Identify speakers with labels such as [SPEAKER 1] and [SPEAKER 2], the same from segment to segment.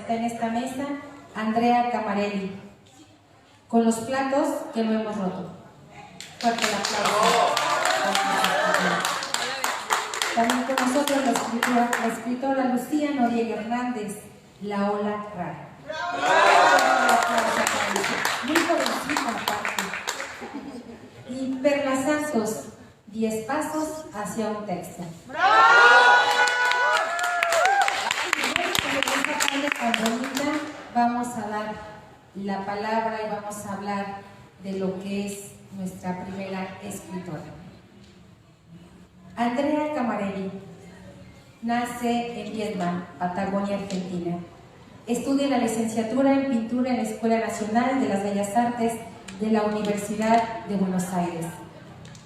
[SPEAKER 1] está en esta mesa, Andrea Camarelli, con los platos que no hemos roto. Fuerte el aplauso. También con nosotros la escritora Lucía Noriega Hernández, La Ola Rara. Muy jovencita aparte. Y Perla Santos, 10 pasos hacia un texto. En esta tarde tan bonita vamos a dar la palabra y vamos a hablar de lo que es nuestra primera escritora. Andrea Camarelli nace en Viedma, Patagonia, Argentina. Estudia la licenciatura en pintura en la Escuela Nacional de las Bellas Artes de la Universidad de Buenos Aires.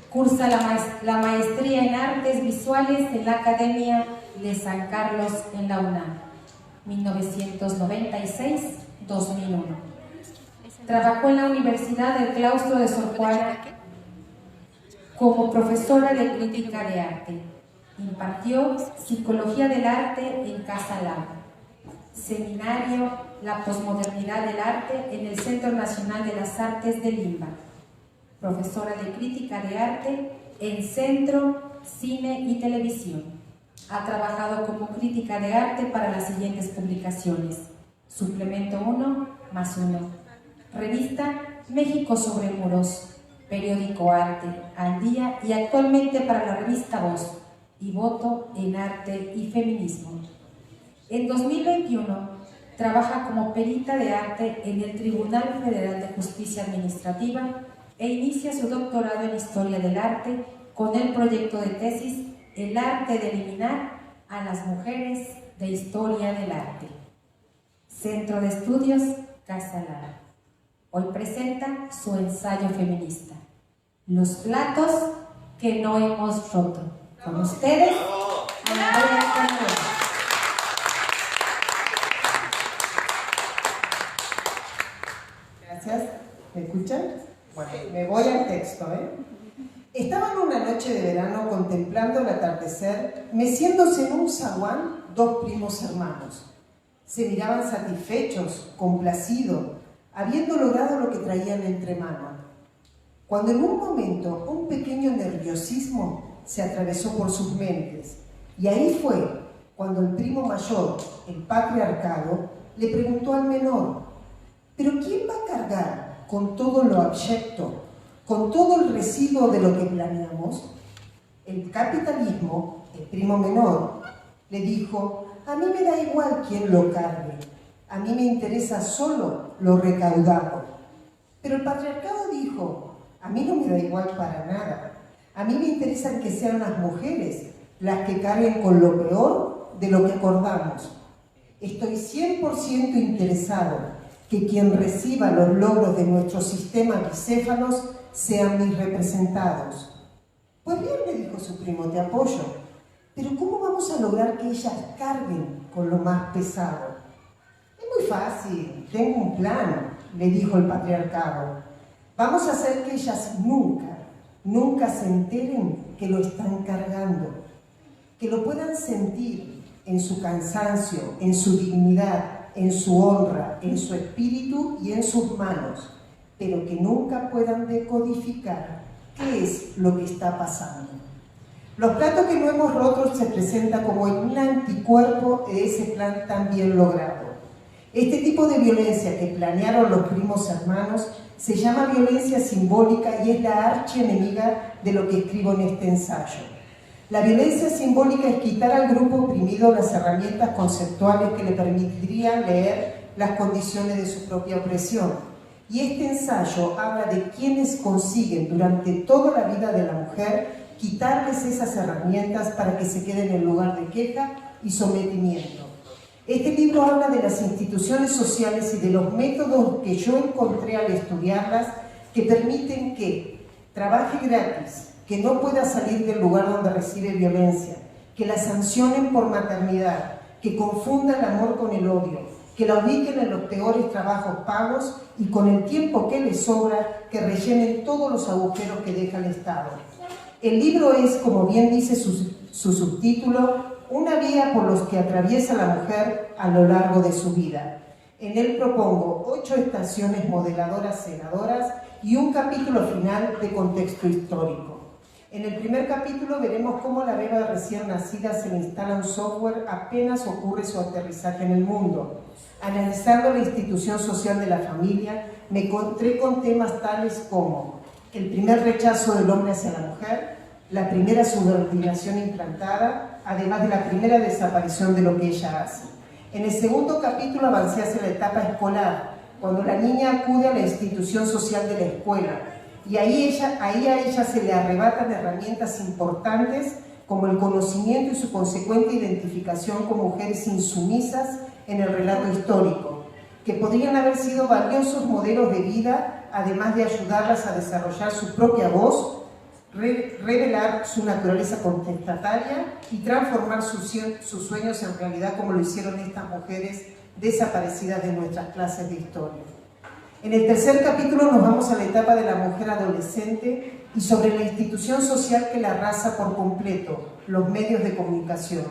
[SPEAKER 1] Cursa la maestría en Artes Visuales en la Academia de San Carlos en la UNAM, 1996-2001. Trabajó en la Universidad del Claustro de Sor Juana como profesora de crítica de arte. Impartió Psicología del Arte en Casa Lago, seminario La Posmodernidad del Arte en el Centro Nacional de las Artes de Lima, profesora de crítica de arte en Centro, Cine y Televisión. Ha trabajado como crítica de arte para las siguientes publicaciones: Suplemento 1+1, Revista México sobre Muros, Periódico Arte al Día y actualmente para la revista Voz y Voto en Arte y Feminismo. En 2021 trabaja como perita de arte en el Tribunal Federal de Justicia Administrativa e inicia su doctorado en Historia del Arte con el proyecto de tesis El arte de eliminar a las mujeres de Historia del Arte. Centro de Estudios Casa Lara. Hoy presenta su ensayo feminista, Los platos que no hemos roto. Con ustedes, Andrea Camarelli.
[SPEAKER 2] Gracias. ¿Me escuchan? Bueno, me voy al texto, Estaban una noche de verano contemplando el atardecer, meciéndose en un zaguán dos primos hermanos. Se miraban satisfechos, complacidos, habiendo logrado lo que traían entre manos. Cuando en un momento un pequeño nerviosismo se atravesó por sus mentes, y ahí fue cuando el primo mayor, el patriarcado, le preguntó al menor: ¿pero quién va a cargar con todo lo abyecto, con todo el residuo de lo que planeamos? El capitalismo, el primo menor, le dijo: a mí me da igual quién lo cargue, a mí me interesa solo lo recaudado. Pero el patriarcado dijo: a mí no me da igual para nada, a mí me interesa que sean las mujeres las que carguen con lo peor de lo que acordamos. Estoy 100% interesado que quien reciba los logros de nuestros sistemas bicéfalos sean mis representados. Pues bien, le dijo su primo, te apoyo, pero ¿cómo vamos a lograr que ellas carguen con lo más pesado? Es muy fácil, tengo un plan, le dijo el patriarcado. Vamos a hacer que ellas nunca se enteren que lo están cargando, que lo puedan sentir en su cansancio, en su dignidad, en su honra, en su espíritu y en sus manos, pero que nunca puedan decodificar qué es lo que está pasando. Los platos que no hemos roto se presenta como un anticuerpo de ese plan tan bien logrado. Este tipo de violencia que planearon los primos hermanos se llama violencia simbólica y es la archienemiga de lo que escribo en este ensayo. La violencia simbólica es quitar al grupo oprimido las herramientas conceptuales que le permitirían leer las condiciones de su propia opresión. Y este ensayo habla de quienes consiguen durante toda la vida de la mujer quitarles esas herramientas para que se queden en lugar de queja y sometimiento. Este libro habla de las instituciones sociales y de los métodos que yo encontré al estudiarlas que permiten que trabaje gratis, que no pueda salir del lugar donde recibe violencia, que la sancionen por maternidad, que confunda el amor con el odio, que la ubiquen en los peores trabajos pagos y con el tiempo que les sobra, que rellenen todos los agujeros que deja el Estado. El libro es, como bien dice su subtítulo, una vía por los que atraviesa la mujer a lo largo de su vida. En él propongo 8 estaciones modeladoras cenadoras y un capítulo final de contexto histórico. En el primer capítulo veremos cómo la beba recién nacida se le instala un software apenas ocurre su aterrizaje en el mundo. Analizando la institución social de la familia, me encontré con temas tales como el primer rechazo del hombre hacia la mujer, la primera subordinación implantada, además de la primera desaparición de lo que ella hace. En el segundo capítulo avancé hacia la etapa escolar, cuando la niña acude a la institución social de la escuela, y ahí a ella se le arrebatan herramientas importantes como el conocimiento y su consecuente identificación con mujeres insumisas en el relato histórico, que podrían haber sido valiosos modelos de vida, además de ayudarlas a desarrollar su propia voz, revelar su naturaleza contestataria y transformar sus sueños en realidad, como lo hicieron estas mujeres desaparecidas de nuestras clases de historia. En el tercer capítulo nos vamos a la etapa de la mujer adolescente y sobre la institución social que la arrasa por completo, los medios de comunicación.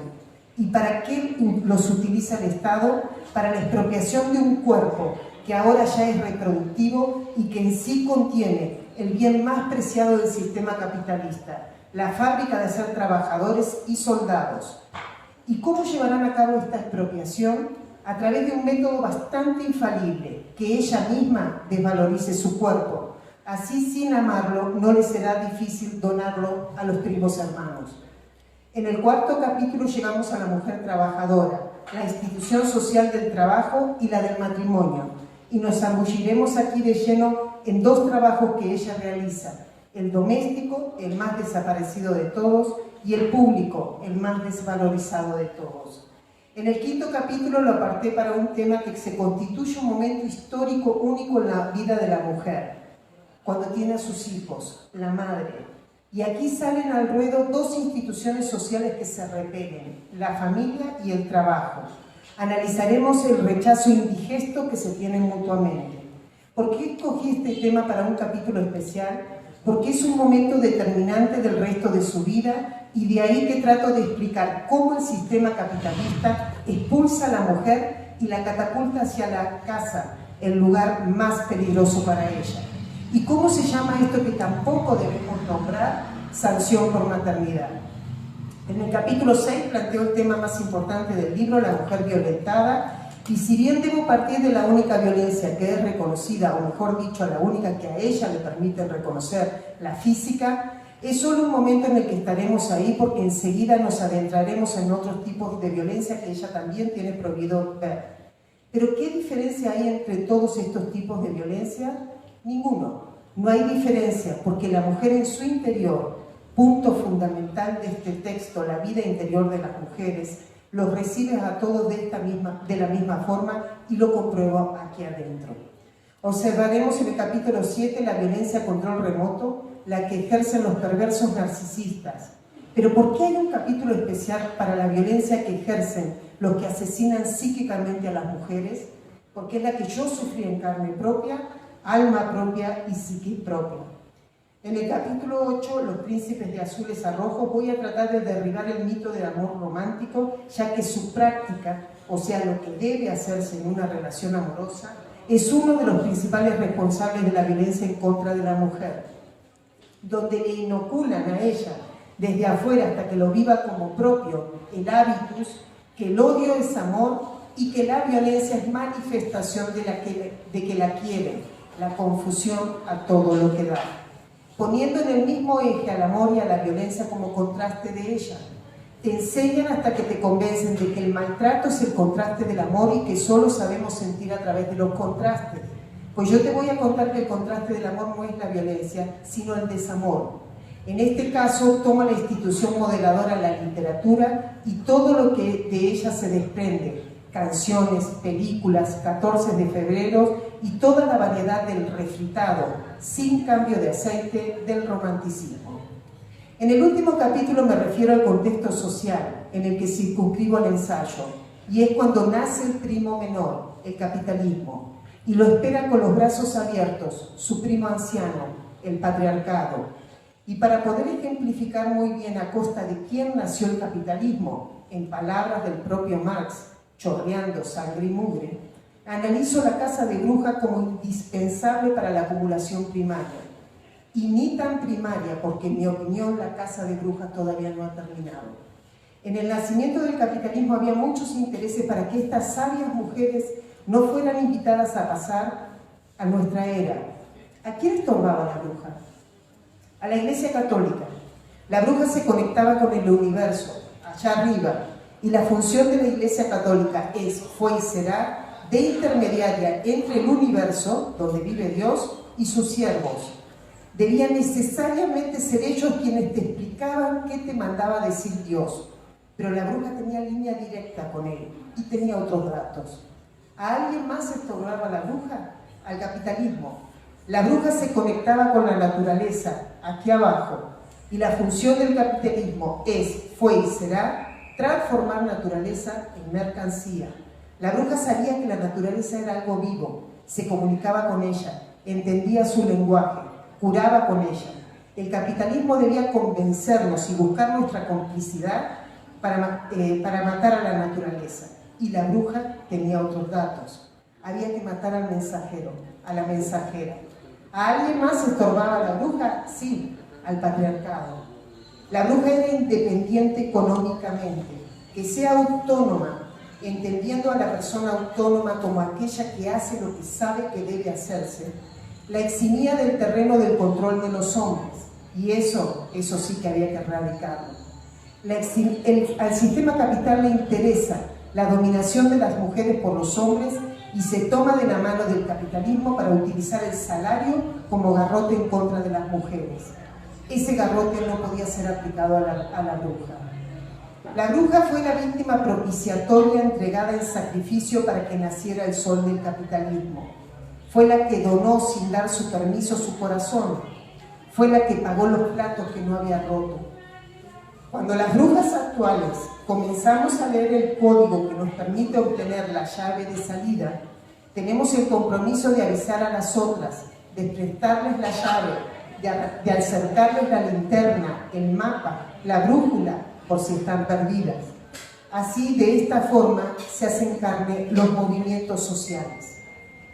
[SPEAKER 2] ¿Y para qué los utiliza el Estado? Para la expropiación de un cuerpo que ahora ya es reproductivo y que en sí contiene el bien más preciado del sistema capitalista, la fábrica de hacer trabajadores y soldados. ¿Y cómo llevarán a cabo esta expropiación? A través de un método bastante infalible, que ella misma desvalorice su cuerpo. Así, sin amarlo, no le será difícil donarlo a los primos hermanos. En el cuarto capítulo llegamos a la mujer trabajadora, la institución social del trabajo y la del matrimonio, y nos zambulliremos aquí de lleno en 2 trabajos que ella realiza: el doméstico, el más desaparecido de todos, y el público, el más desvalorizado de todos. En el quinto capítulo lo aparté para un tema que se constituye un momento histórico único en la vida de la mujer, cuando tiene a sus hijos, la madre. Y aquí salen al ruedo 2 instituciones sociales que se repelen, la familia y el trabajo. Analizaremos el rechazo indigesto que se tienen mutuamente. ¿Por qué escogí este tema para un capítulo especial? Porque es un momento determinante del resto de su vida, y de ahí que trato de explicar cómo el sistema capitalista expulsa a la mujer y la catapulta hacia la casa, el lugar más peligroso para ella. ¿Y cómo se llama esto que tampoco debemos nombrar? Sanción por maternidad. En el capítulo 6 planteo el tema más importante del libro, la mujer violentada, y si bien debo partir de la única violencia que es reconocida, o mejor dicho, la única que a ella le permite reconocer, la física, es solo un momento en el que estaremos ahí, porque enseguida nos adentraremos en otros tipos de violencia que ella también tiene prohibido ver. Pero ¿qué diferencia hay entre todos estos tipos de violencia? Ninguno. No hay diferencia, porque la mujer en su interior, punto fundamental de este texto, la vida interior de las mujeres, los recibe a todos de la misma forma, y lo compruebo aquí adentro. Observaremos en el capítulo 7 la violencia a control remoto, la que ejercen los perversos narcisistas. Pero ¿por qué hay un capítulo especial para la violencia que ejercen los que asesinan psíquicamente a las mujeres? Porque es la que yo sufrí en carne propia, alma propia y psique propia. En el capítulo 8, Los príncipes de azules a rojos, voy a tratar de derribar el mito del amor romántico, ya que su práctica, o sea, lo que debe hacerse en una relación amorosa, es uno de los principales responsables de la violencia en contra de la mujer, donde le inoculan a ella, desde afuera hasta que lo viva como propio, el hábitus, que el odio es amor y que la violencia es manifestación de que la quieren, la confusión a todo lo que da, poniendo en el mismo eje al amor y a la violencia como contraste de ella. Te enseñan hasta que te convencen de que el maltrato es el contraste del amor y que solo sabemos sentir a través de los contrastes. Pues yo te voy a contar que el contraste del amor no es la violencia, sino el desamor. En este caso, toma la institución modeladora la literatura y todo lo que de ella se desprende, canciones, películas, 14 de febrero y toda la variedad del refritado, sin cambio de aceite, del romanticismo. En el último capítulo me refiero al contexto social en el que circunscribo el ensayo, y es cuando nace el primo menor, el capitalismo, y lo espera con los brazos abiertos, su primo anciano, el patriarcado. Y para poder ejemplificar muy bien a costa de quién nació el capitalismo, en palabras del propio Marx, chorreando sangre y mugre, analizo la casa de bruja como indispensable para la acumulación primaria. Y ni tan primaria, porque en mi opinión la casa de brujas todavía no ha terminado. En el nacimiento del capitalismo había muchos intereses para que estas sabias mujeres no fueran invitadas a pasar a nuestra era. ¿A quién estorbaba la bruja? A la Iglesia Católica. La bruja se conectaba con el universo, allá arriba, y la función de la Iglesia Católica es, fue y será, de intermediaria entre el universo, donde vive Dios, y sus siervos. Debían necesariamente ser ellos quienes te explicaban qué te mandaba decir Dios. Pero la bruja tenía línea directa con él y tenía otros datos. ¿A alguien más estorbaba la bruja? Al capitalismo. La bruja se conectaba con la naturaleza, aquí abajo, y la función del capitalismo es, fue y será, transformar naturaleza en mercancía. La bruja sabía que la naturaleza era algo vivo, se comunicaba con ella, entendía su lenguaje, curaba con ella. El capitalismo debía convencernos y buscar nuestra complicidad para matar a la naturaleza. Y la bruja tenía otros datos. Había que matar al mensajero, a la mensajera. ¿A alguien más estorbaba la bruja? Sí, al patriarcado. La bruja era independiente económicamente, que sea autónoma, entendiendo a la persona autónoma como aquella que hace lo que sabe que debe hacerse. La eximía del terreno del control de los hombres, y eso sí que había que erradicarlo. Al sistema capital le interesa la dominación de las mujeres por los hombres y se toma de la mano del capitalismo para utilizar el salario como garrote en contra de las mujeres. Ese garrote no podía ser aplicado a la bruja. La bruja fue la víctima propiciatoria entregada en sacrificio para que naciera el sol del capitalismo. Fue la que donó sin dar su permiso su corazón. Fue la que pagó los platos que no había roto. Cuando las brujas actuales comenzamos a leer el código que nos permite obtener la llave de salida, tenemos el compromiso de avisar a las otras, de prestarles la llave, de acercarles la linterna, el mapa, la brújula, por si están perdidas. Así, de esta forma, se hacen carne los movimientos sociales.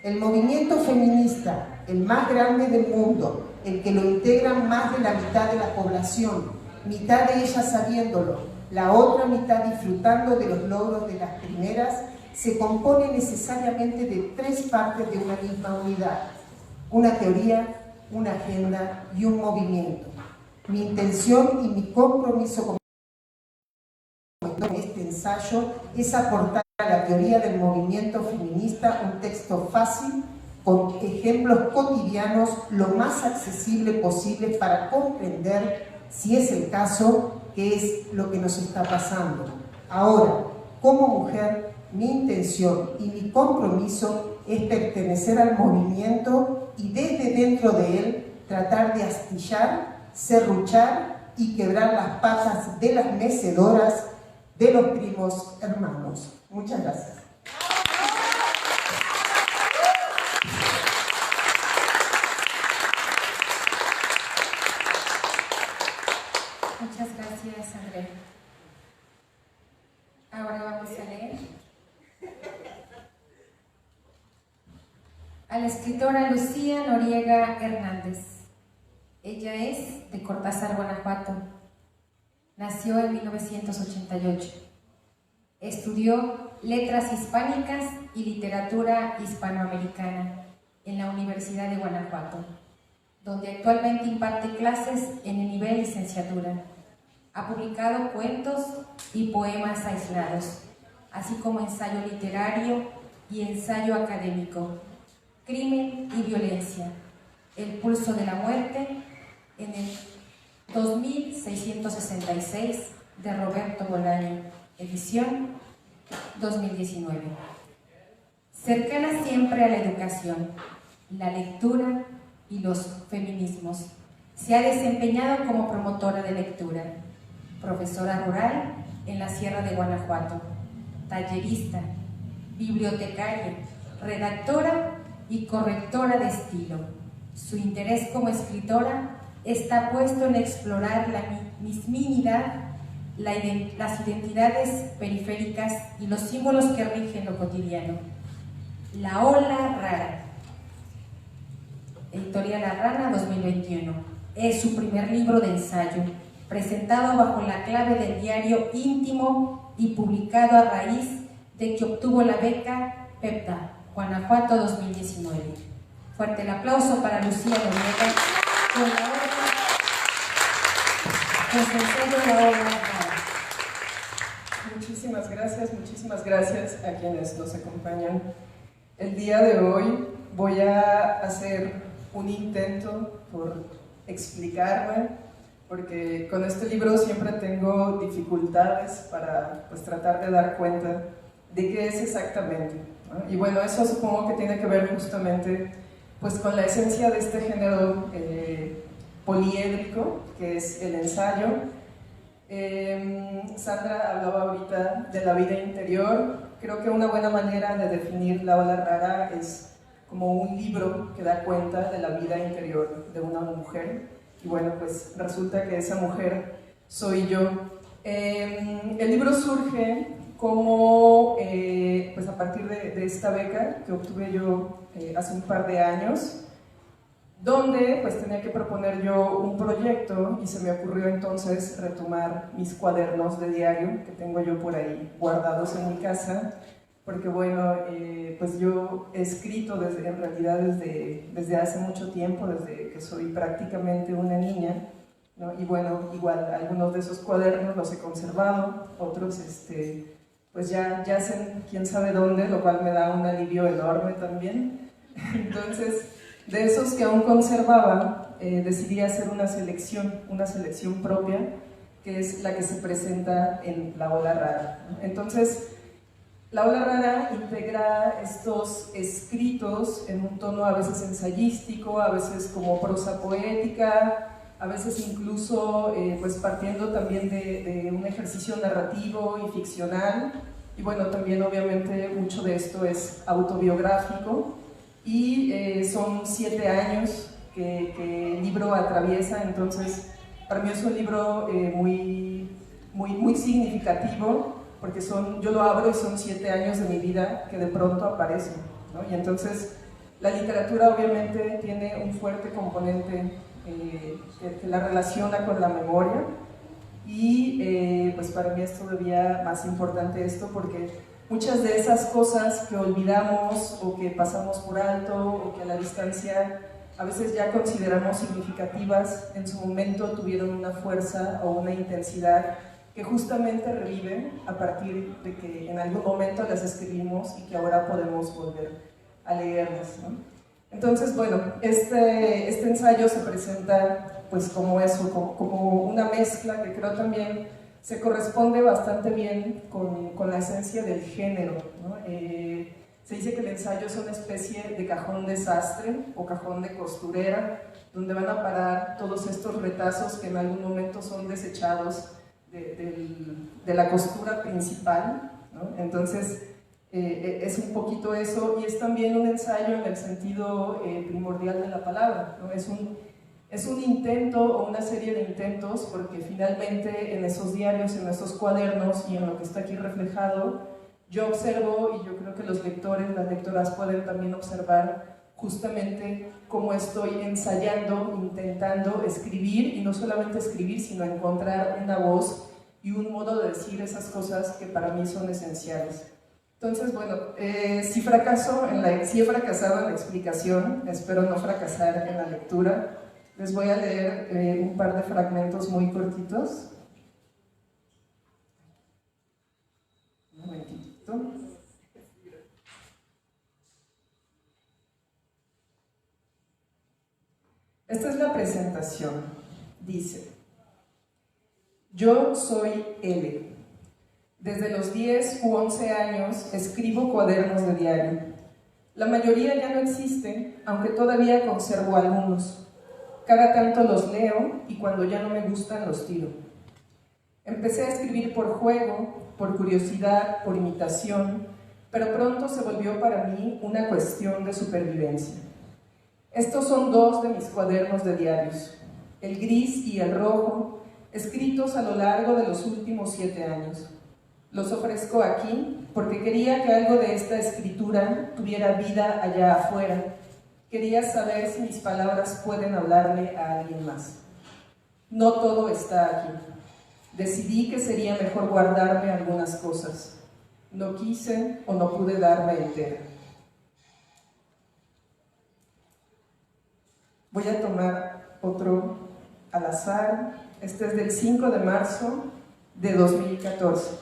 [SPEAKER 2] El movimiento feminista, el más grande del mundo, el que lo integran más de la mitad de la población, mitad de ellas sabiéndolo, la otra mitad disfrutando de los logros de las primeras, se compone necesariamente de tres partes de una misma unidad: una teoría, una agenda y un movimiento. Mi intención y mi compromiso con este ensayo es aportar a la teoría del movimiento feminista un texto fácil, con ejemplos cotidianos lo más accesible posible para comprender, si es el caso, qué es lo que nos está pasando. Ahora, como mujer, mi intención y mi compromiso es pertenecer al movimiento y desde dentro de él tratar de astillar, serruchar y quebrar las patas de las mecedoras de los primos hermanos. Muchas gracias.
[SPEAKER 1] Muchas gracias, Andrea. Ahora vamos a leer a la escritora Lucía Noriega Hernández. Ella es de Cortázar, Guanajuato. Nació en 1988. Estudió Letras Hispánicas y Literatura Hispanoamericana en la Universidad de Guanajuato, donde actualmente imparte clases en el nivel licenciatura. Ha publicado cuentos y poemas aislados, así como ensayo literario y ensayo académico, Crimen y Violencia, El pulso de la muerte, en el 2666 de Roberto Bolaño, edición 2019. Cercana siempre a la educación, la lectura y los feminismos, se ha desempeñado como promotora de lectura, profesora rural en la Sierra de Guanajuato, tallerista, bibliotecaria, redactora y correctora de estilo. Su interés como escritora está puesto en explorar la misminidad las identidades periféricas y los símbolos que rigen lo cotidiano. La ola rara. Editorial La Rana, 2021. Es su primer libro de ensayo, presentado bajo la clave del diario íntimo y publicado a raíz de que obtuvo la beca PEPTA, Guanajuato 2019. Fuerte el aplauso para Lucía Noriega con la obra, con su ensayo La Ola Rara.
[SPEAKER 3] Muchísimas gracias a quienes nos acompañan. El día de hoy voy a hacer un intento por explicarme, porque con este libro siempre tengo dificultades para tratar de dar cuenta de qué es exactamente, ¿no? Y bueno, eso supongo que tiene que ver justamente con la esencia de este género poliédrico, que es el ensayo. Sandra hablaba ahorita de la vida interior. Creo que una buena manera de definir La Ola Rara es como un libro que da cuenta de la vida interior de una mujer, y bueno, pues resulta que esa mujer soy yo. El libro surge como, a partir de esta beca que obtuve yo hace un par de años, donde tenía que proponer yo un proyecto, y se me ocurrió entonces retomar mis cuadernos de diario que tengo yo por ahí guardados en mi casa, porque bueno, yo he escrito en realidad desde hace mucho tiempo, desde que soy prácticamente una niña, ¿no? Y bueno, igual algunos de esos cuadernos los he conservado, otros ya yacen quién sabe dónde, lo cual me da un alivio enorme también. Entonces, de esos que aún conservaba, decidí hacer una selección propia, que es la que se presenta en La Ola Rara. Entonces, La Ola Rara integra estos escritos en un tono a veces ensayístico, a veces como prosa poética, a veces incluso partiendo también de un ejercicio narrativo y ficcional, y bueno, también obviamente mucho de esto es autobiográfico, y son 7 años que el libro atraviesa. Entonces para mí es un libro muy significativo, porque yo lo abro y son 7 años de mi vida que de pronto aparecen, ¿no? Y entonces la literatura obviamente tiene un fuerte componente que la relaciona con la memoria, y para mí es todavía más importante esto, porque muchas de esas cosas que olvidamos o que pasamos por alto o que a la distancia a veces ya consideramos significativas, en su momento tuvieron una fuerza o una intensidad que justamente reviven a partir de que en algún momento las escribimos y que ahora podemos volver a leerlas, ¿no? Entonces, bueno, este ensayo se presenta como eso, como una mezcla que creo también se corresponde bastante bien con la esencia del género, ¿no? Se dice que el ensayo es una especie de cajón desastre o cajón de costurera, donde van a parar todos estos retazos que en algún momento son desechados de la costura principal, ¿no? Entonces es un poquito eso, y es también un ensayo en el sentido primordial de la palabra, ¿no? Es un intento o una serie de intentos, porque finalmente en esos diarios, en esos cuadernos y en lo que está aquí reflejado, yo observo, y yo creo que los lectores, las lectoras pueden también observar justamente cómo estoy ensayando, intentando escribir, y no solamente escribir, sino encontrar una voz y un modo de decir esas cosas que para mí son esenciales. Entonces, bueno, si he fracasado en la explicación, espero no fracasar en la lectura. Les voy a leer un par de fragmentos muy cortitos. Un momentito. Esta es la presentación. Dice: yo soy L. Desde los 10 u 11 años escribo cuadernos de diario. La mayoría ya no existen, aunque todavía conservo algunos. Cada tanto los leo y cuando ya no me gustan los tiro. Empecé a escribir por juego, por curiosidad, por imitación, pero pronto se volvió para mí una cuestión de supervivencia. Estos son 2 de mis cuadernos de diarios, el gris y el rojo, escritos a lo largo de los últimos 7 años. Los ofrezco aquí porque quería que algo de esta escritura tuviera vida allá afuera. Quería saber si mis palabras pueden hablarle a alguien más. No todo está aquí. Decidí que sería mejor guardarme algunas cosas. No quise o no pude darme entera. Voy a tomar otro al azar. Este es del 5 de marzo de 2014.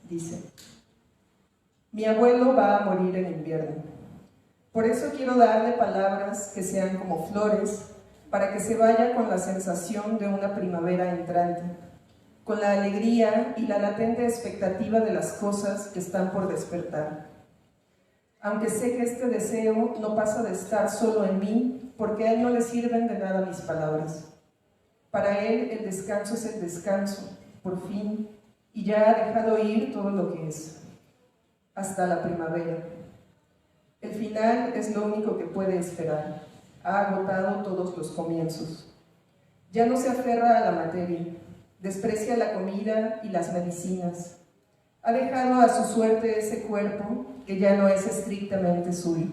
[SPEAKER 3] Dice: mi abuelo va a morir en invierno. Por eso quiero darle palabras que sean como flores, para que se vaya con la sensación de una primavera entrante, con la alegría y la latente expectativa de las cosas que están por despertar. Aunque sé que este deseo no pasa de estar solo en mí, porque a él no le sirven de nada mis palabras. Para él el descanso es el descanso, por fin, y ya ha dejado ir todo lo que es, hasta la primavera. El final es lo único que puede esperar. Ha agotado todos los comienzos. Ya no se aferra a la materia, desprecia la comida y las medicinas. Ha dejado a su suerte ese cuerpo que ya no es estrictamente suyo.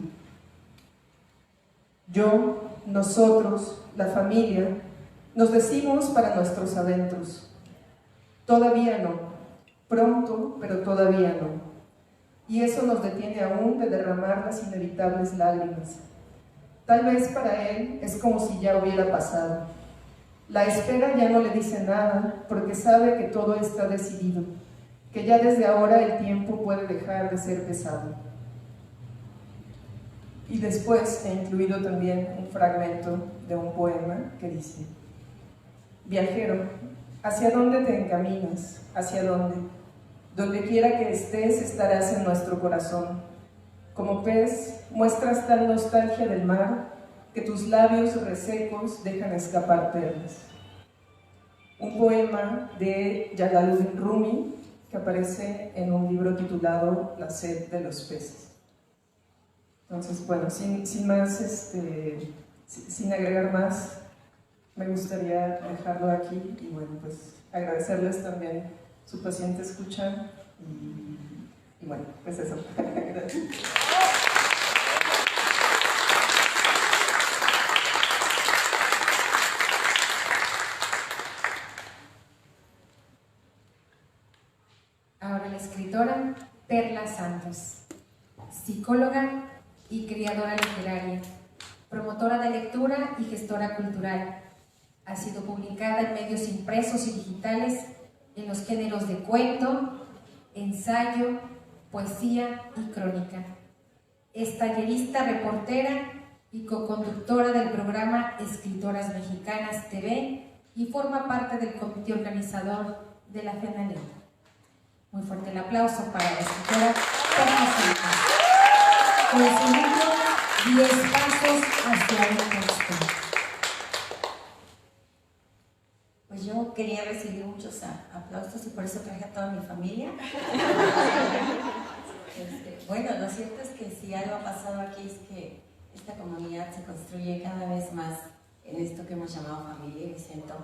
[SPEAKER 3] Yo, nosotros, la familia, nos decimos para nuestros adentros: todavía no, pronto, pero todavía no. Y eso nos detiene aún de derramar las inevitables lágrimas. Tal vez para él es como si ya hubiera pasado. La espera ya no le dice nada, porque sabe que todo está decidido, que ya desde ahora el tiempo puede dejar de ser pesado. Y después he incluido también un fragmento de un poema que dice: viajero, ¿hacia dónde te encaminas? ¿Hacia dónde? Donde quiera que estés, estarás en nuestro corazón. Como pez, muestras tal nostalgia del mar que tus labios resecos dejan escapar perlas. Un poema de Jalaluddin Rumi que aparece en un libro titulado La sed de los peces. Entonces, bueno, sin más, sin agregar más, me gustaría dejarlo aquí y bueno, pues agradecerles también su paciente escucha y bueno, pues eso. Gracias.
[SPEAKER 1] Ahora la escritora Perla Santos, psicóloga y creadora literaria, promotora de lectura y gestora cultural. Ha sido publicada en medios impresos y digitales en los géneros de cuento, ensayo, poesía y crónica. Es tallerista, reportera y coconductora del programa Escritoras Mexicanas TV y forma parte del comité organizador de la FENALET. Muy fuerte el aplauso para la escritora Perla Santos, con su libro 10 pasos hacia un texto.
[SPEAKER 4] Pues yo quería recibir muchos aplausos y por eso traje a toda mi familia. Bueno, lo cierto es que si algo ha pasado aquí es que esta comunidad se construye cada vez más en esto que hemos llamado familia y me siento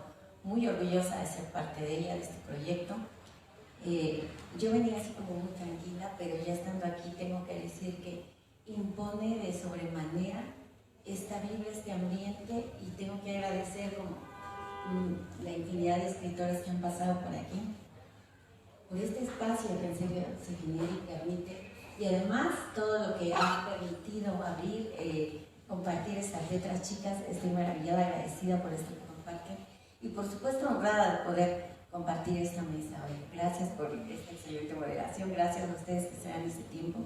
[SPEAKER 4] muy orgullosa de ser parte de ella, de este proyecto. Yo venía así como muy tranquila, pero ya estando aquí tengo que decir que impone de sobremanera esta vibra, este ambiente, y tengo que agradecer como la infinidad de escritores que han pasado por aquí, por este espacio que en serio se genera y permite, y además todo lo que ha permitido abrir, compartir estas letras chicas. Estoy maravillada, agradecida por esto que comparten y por supuesto honrada de poder compartir esta mesa hoy. Gracias por esta excelente moderación, gracias a ustedes que se dan este tiempo.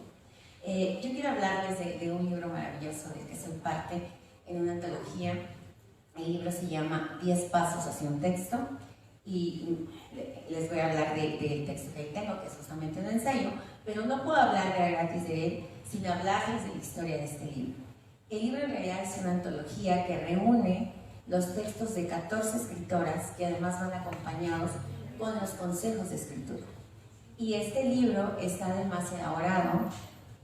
[SPEAKER 4] Yo quiero hablarles de un libro maravilloso del que soy parte en una antología. El libro se llama 10 pasos hacia un texto y les voy a hablar del texto que tengo, que es justamente un ensayo, pero no puedo hablar de gratis de él sin hablarles de la historia de este libro. El libro en realidad es una antología que reúne los textos de 14 escritoras que además van acompañados con los consejos de escritura. Y este libro está además elaborado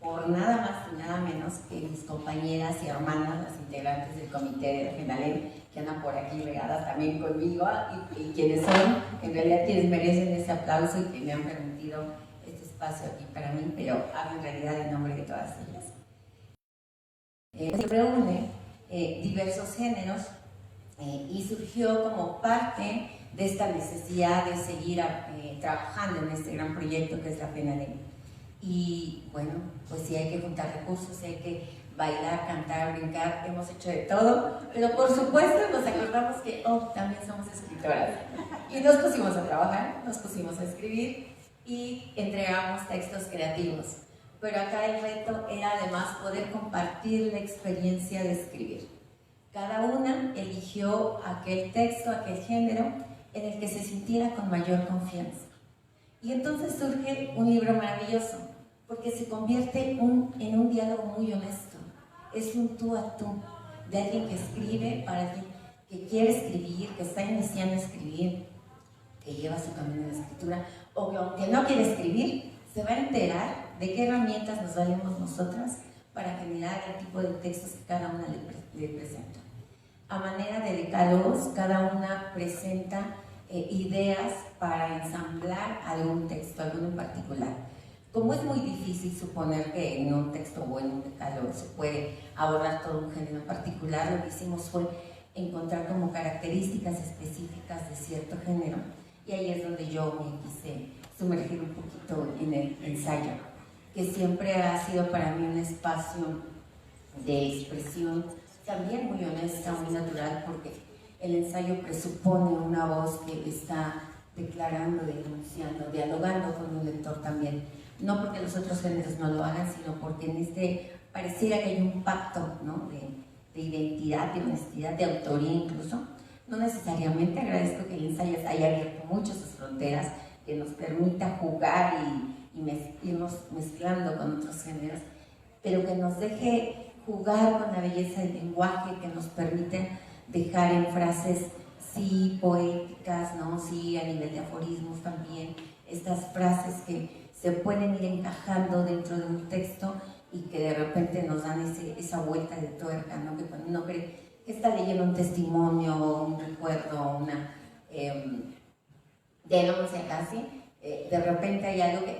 [SPEAKER 4] por nada más y nada menos que mis compañeras y hermanas, las integrantes del comité de FENALEM, que andan por aquí regadas también conmigo, y quienes son en realidad quienes merecen ese aplauso y que me han permitido este espacio aquí para mí, pero hablo en realidad en nombre de todas ellas. Se reúne diversos géneros y surgió como parte de esta necesidad de seguir trabajando en este gran proyecto que es la FENALEM. Y bueno, pues sí hay que juntar recursos, sí hay que bailar, cantar, brincar, hemos hecho de todo, pero por supuesto nos acordamos que también somos escritoras. Y nos pusimos a trabajar, nos pusimos a escribir y entregamos textos creativos. Pero acá el reto era además poder compartir la experiencia de escribir. Cada una eligió aquel texto, aquel género en el que se sintiera con mayor confianza. Y entonces surge un libro maravilloso, porque se convierte en un diálogo muy honesto. Es un tú a tú, de alguien que escribe para alguien que quiere escribir, que está iniciando a escribir, que lleva su camino de escritura, o que aunque no quiere escribir, se va a enterar de qué herramientas nos valemos nosotras para generar el tipo de textos que cada una le presenta. A manera de decálogos, cada una presenta ideas para ensamblar algún texto, alguno en particular. Como es muy difícil suponer que en un texto o en un decálogo se puede abordar todo un género en particular, lo que hicimos fue encontrar como características específicas de cierto género, y ahí es donde yo me quise sumergir un poquito en el ensayo, que siempre ha sido para mí un espacio de expresión también muy honesta, muy natural, porque el ensayo presupone una voz que está declarando, denunciando, dialogando con un lector también. No porque los otros géneros no lo hagan, sino porque en pareciera que hay un pacto, ¿no?, de identidad, de honestidad, de autoría incluso. No necesariamente, agradezco que el ensayo haya abierto mucho sus fronteras, que nos permita jugar y irnos mezclando con otros géneros, pero que nos deje jugar con la belleza del lenguaje, que nos permite dejar en frases sí poéticas, ¿no?, sí a nivel de aforismos también, estas frases que se pueden ir encajando dentro de un texto y que de repente nos dan esa vuelta de tuerca, ¿no?, que cuando uno cree que está leyendo un testimonio, un recuerdo, una denuncia casi, de repente hay algo que,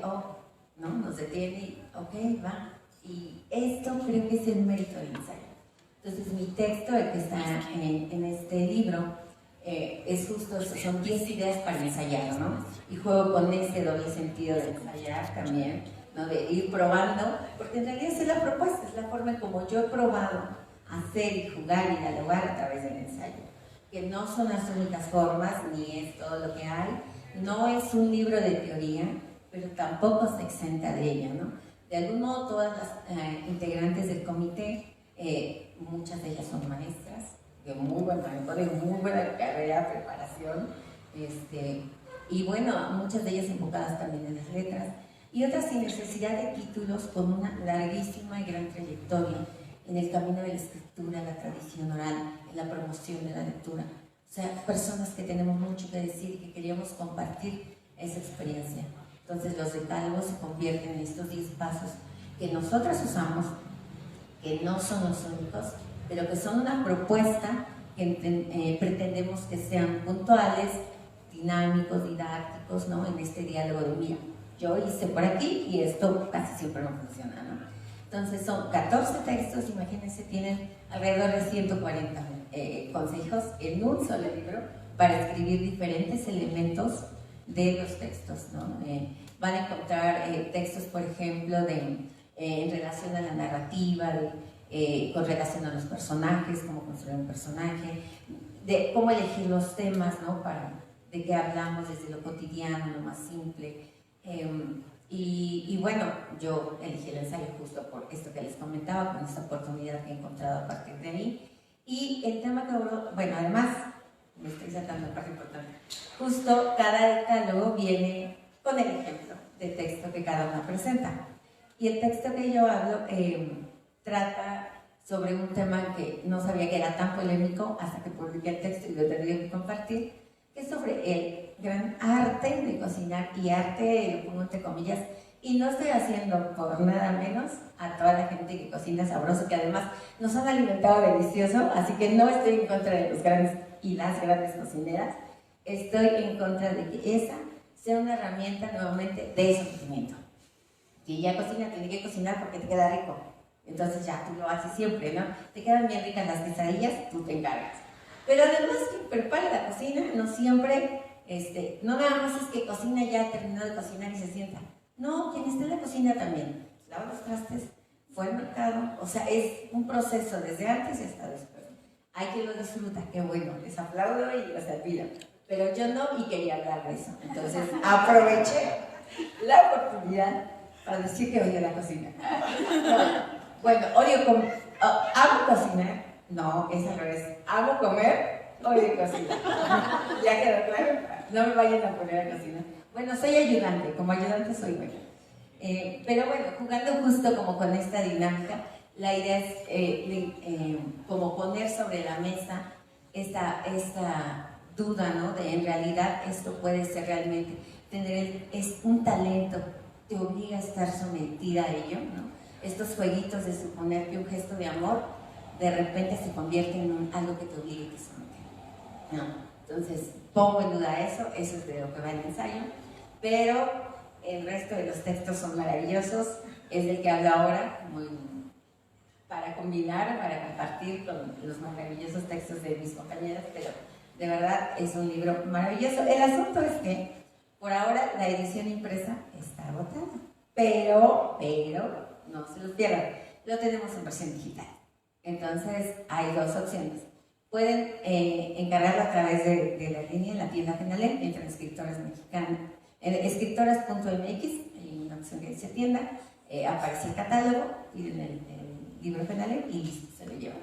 [SPEAKER 4] ¿no?, nos detiene y, ok, va. Y esto creo que es el mérito del ensayo. Entonces mi texto, el que está en este libro, es justo eso, son 10 ideas para ensayar, ¿no? Y juego con ese doble sentido de ensayar también, ¿no?, de ir probando, porque en realidad esa es la propuesta, es la forma como yo he probado hacer y jugar y dialogar a través del ensayo, que no son las únicas formas, ni es todo lo que hay, no es un libro de teoría, pero tampoco se exenta de ella, ¿no? De algún modo todas las integrantes del comité, muchas de ellas son maestras, de muy buen manejo, de muy buena carrera, preparación, y bueno, muchas de ellas enfocadas también en las letras, y otras sin necesidad de títulos, con una larguísima y gran trayectoria en el camino de la escritura, la tradición oral, en la promoción de la lectura. O sea, personas que tenemos mucho que decir y que queríamos compartir esa experiencia. Entonces los decálogos se convierten en estos 10 pasos que nosotras usamos, que no son los únicos, pero que son una propuesta que pretendemos que sean puntuales, dinámicos, didácticos, ¿no?, en este diálogo de mira, yo hice por aquí y esto casi siempre no funciona, ¿no? Entonces son 14 textos, imagínense, tienen alrededor de 140 consejos en un solo libro para escribir diferentes elementos de los textos, ¿no? Van a encontrar textos, por ejemplo, en relación a la narrativa, con relación a los personajes, cómo construir un personaje, de cómo elegir los temas, ¿no?, de qué hablamos desde lo cotidiano, lo más simple. Y bueno, yo elegí el ensayo justo por esto que les comentaba, con esta oportunidad que he encontrado a partir de ahí. Y el tema que bueno, además, me estoy saltando la parte importante, justo cada decálogo viene con el ejemplo de texto que cada una presenta. Y el texto que yo hablo trata sobre un tema que no sabía que era tan polémico hasta que publiqué el texto y lo tendría que compartir, que es sobre el gran arte de cocinar, y arte, lo pongo entre comillas, Y no estoy haciendo por nada menos a toda la gente que cocina sabroso, que además nos han alimentado delicioso, así que no estoy en contra de los grandes y las grandes cocineras, estoy en contra de que esa sea una herramienta nuevamente de sometimiento. Si ella cocina, tiene que cocinar porque te queda rico. Entonces ya tú lo haces siempre, ¿no? Te quedan bien ricas las quesadillas, tú te encargas. Pero además quien prepara la cocina no siempre, no nada más es que cocina ya, terminó de cocinar y se sienta. No, quien está en la cocina también. Lava los trastes, fue al mercado, o sea, es un proceso desde antes y hasta después. Hay quien lo disfruta, qué bueno, les aplaudo y los admiro. Pero yo no, y quería hablar de eso. Entonces aproveché la oportunidad para decir que odio la cocina. Bueno, amo cocinar. No, es al revés. Amo comer, odio cocinar. ¿Ya quedó claro? No me vayan a poner a cocinar. Bueno, soy ayudante, como ayudante soy buena. Pero bueno, jugando justo como con esta dinámica, la idea es como poner sobre la mesa esta duda, ¿no? De en realidad esto puede ser realmente, es un talento, te obliga a estar sometida a ello, ¿no? Estos jueguitos de suponer que un gesto de amor de repente se convierte en algo que te obligue a que someter, ¿no? Entonces, pongo en duda eso es de lo que va el ensayo, pero el resto de los textos son maravillosos, es del que hablo ahora, para combinar, para compartir con los maravillosos textos de mis compañeras, pero de verdad es un libro maravilloso. El asunto es que, por ahora, la edición impresa está agotada, pero, no se los pierdan, lo tenemos en versión digital. Entonces, hay dos opciones. Pueden encargarlo a través de la línea en la tienda Fenalem, entre escritoras mexicanas, escritoras.mx, hay una opción que dice tienda, aparece el catálogo, piden el libro Fenalem y listo, se lo llevan.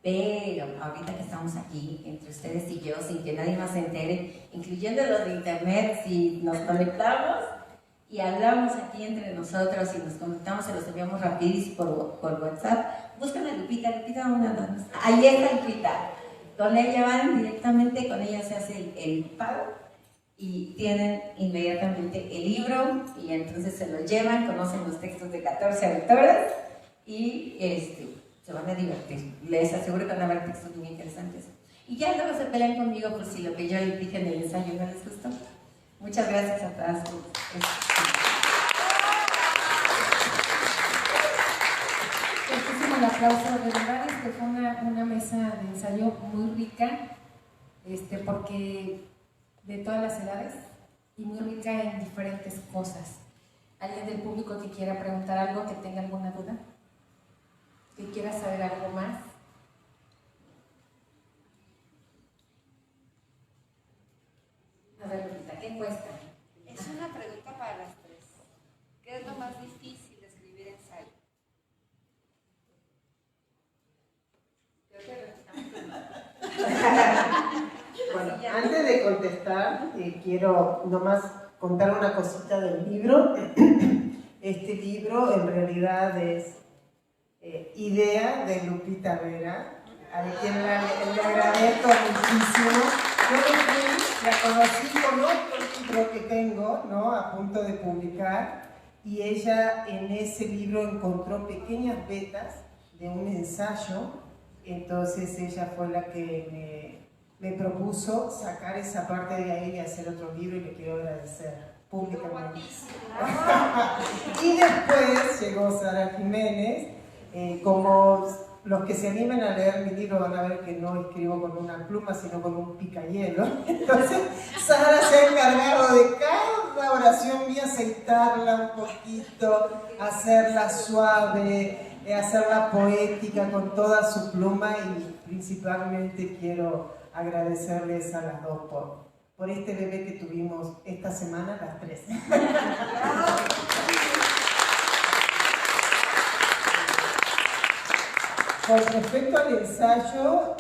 [SPEAKER 4] Pero ahorita que estamos aquí, entre ustedes y yo, sin que nadie más se entere, incluyendo los de internet, si nos conectamos y hablamos aquí entre nosotros y nos conectamos, se los enviamos rapidísimo por WhatsApp, buscan a Lupita, ahí está Lupita. Con ella van directamente, con ella se hace el pago y tienen inmediatamente el libro y entonces se lo llevan, conocen los textos de 14 autoras y se van a divertir. Les aseguro que van a haber textos muy interesantes. Y ya luego se pelean conmigo por si lo que yo les dije en el ensayo no les gustó. Muchas gracias a todas.
[SPEAKER 1] El aplauso, de verdad fue una mesa de ensayo muy rica, porque de todas las edades y muy rica en diferentes cosas. ¿Alguien del público que quiera preguntar algo, que tenga alguna duda? ¿Que quiera saber algo más? A ver, Lupita, ¿qué cuesta?
[SPEAKER 5] Es una pregunta para las tres. ¿Qué es lo más difícil de escribir ensayo?
[SPEAKER 2] Bueno, antes de contestar, quiero nomás contar una cosita del libro. Este libro en realidad es idea de Lupita Vera, a quien le agradezco muchísimo. Yo la conocí con otro libro que tengo, ¿no? A punto de publicar, y ella en ese libro encontró pequeñas vetas de un ensayo. Entonces ella fue la que me propuso sacar esa parte de ahí y hacer otro libro, y le quiero agradecer públicamente. Y después llegó Sara Jiménez. Como los que se animen a leer mi libro van a ver que no escribo con una pluma, sino con un picahielo. Entonces Sara se ha encargado de cada oración mía aceitarla un poquito, hacerla suave, hacerla poética con toda su pluma, y principalmente quiero agradecerles a las dos por este bebé que tuvimos esta semana, las tres. Con respecto al ensayo,